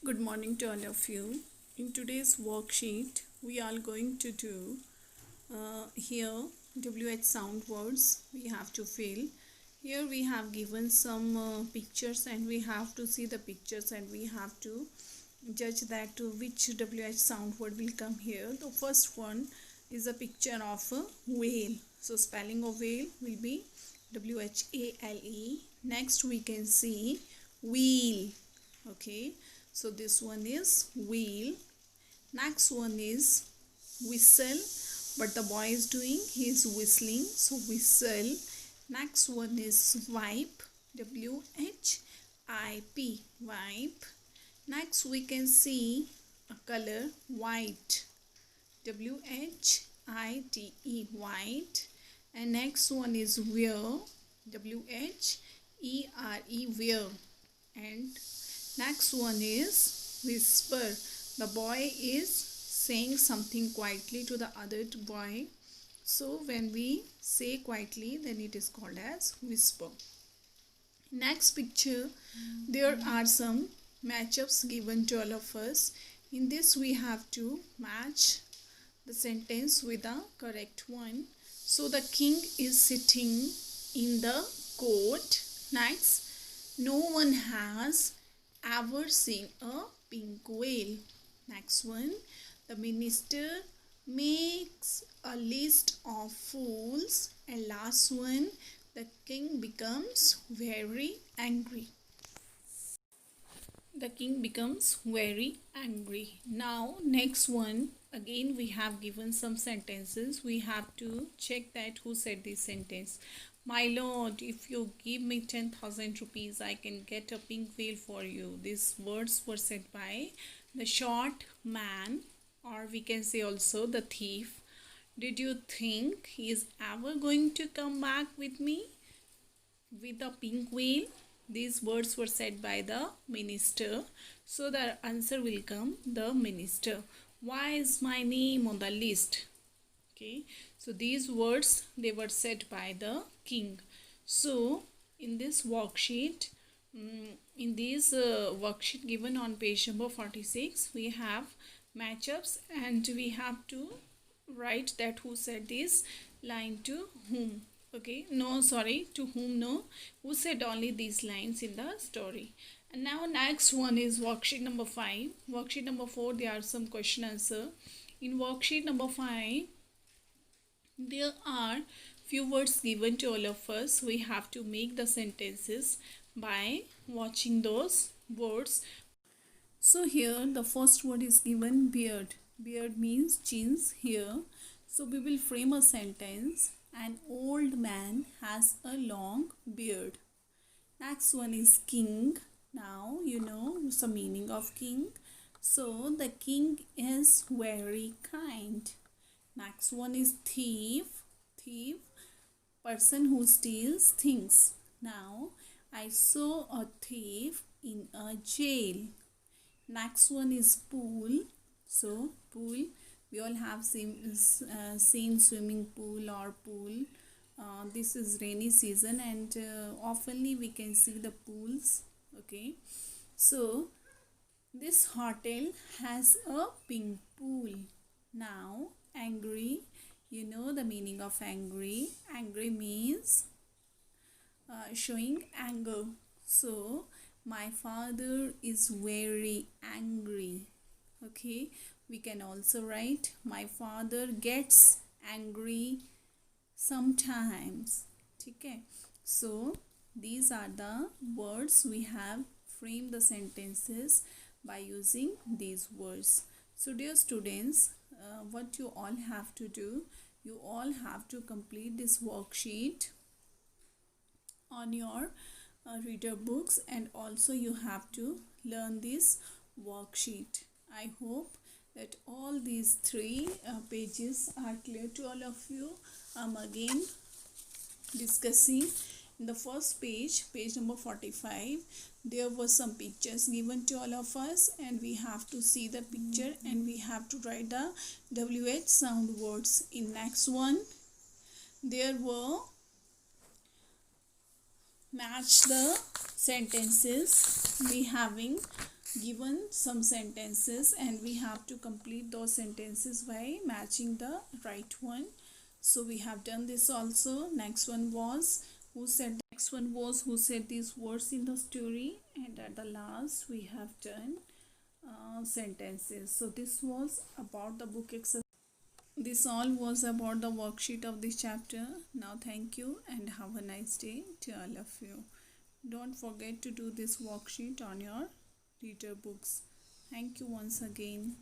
Good morning to all of you. In today's worksheet, we are going to do here WH sound words we have to fill. Here we have given some pictures and we have to see the pictures and we have to judge that which WH sound word will come here. The first one is a picture of a whale. So spelling of whale will be WHALE. Next we can see wheel. Okay, so this one is wheel. Next one is whistle, but the boy is doing, he is whistling, so whistle. Next one is wipe, WHIP, wipe. Next we can see a color white, WHITE, white. And next one is wear, WHERE, wear. And next one is whisper. The boy is saying something quietly to the other boy. So when we say quietly, then it is called as whisper. Next picture, there are some matchups given to all of us. In this we have to match the sentence with the correct one. So the king is sitting in the court. Next, no one has ever seen a pink whale. Next one, the minister makes a list of fools. And last one, the king becomes very angry. The king becomes very angry. Now next one, again we have given some sentences. We have to check that who said this sentence. My lord, if you give me 10,000 rupees, I can get a pink whale for you. These words were said by the short man, or we can say also the thief. Did you think he is ever going to come back with me with a pink whale? These words were said by the minister. So the answer will come the minister. Why is my name on the list? Okay, so these words, they were said by the king. So in this worksheet, worksheet given on page number 46, we have matchups and we have to write that who said this line to whom. Okay, no, sorry, to whom, no, who said only these lines in the story. And now next one is worksheet number 5. Worksheet number 4, there are some question answer. In worksheet number 5, there are few words given to all of us. We have to make the sentences by watching those words. So here the first word is given beard. Beard means jeans here. So we will frame a sentence. An old man has a long beard. Next one is king. Now you know the meaning of king. So the king is very kind. Next one is thief. Thief, person who steals things. Now I saw a thief in a jail. Next one is pool. So pool, we all have seen swimming pool or pool. This is rainy season and oftenly we can see the pools. Okay, so this hotel has a pink pool. Now angry, you know the meaning of angry. Angry means showing anger. So my father is very angry. Okay, we can also write my father gets angry sometimes. Okay, so these are the words we have framed the sentences by using these words. So dear students, what you all have to do, you all have to complete this worksheet on your reader books and also you have to learn this worksheet. I hope that all these 3 pages are clear to all of you. I'm again discussing in the first page, page number 45, there were some pictures given to all of us and we have to see the picture and we have to write the WH sound words. In next one, there were match the sentences we having given some sentences and we have to complete those sentences by matching the right one. So we have done this also. Next one was who said these words in the story, and at the last we have done sentences. So this was about the book exercise. This all was about the worksheet of this chapter. Now thank you and have a nice day to all of you. Don't forget to do this worksheet on your reader books. Thank you once again.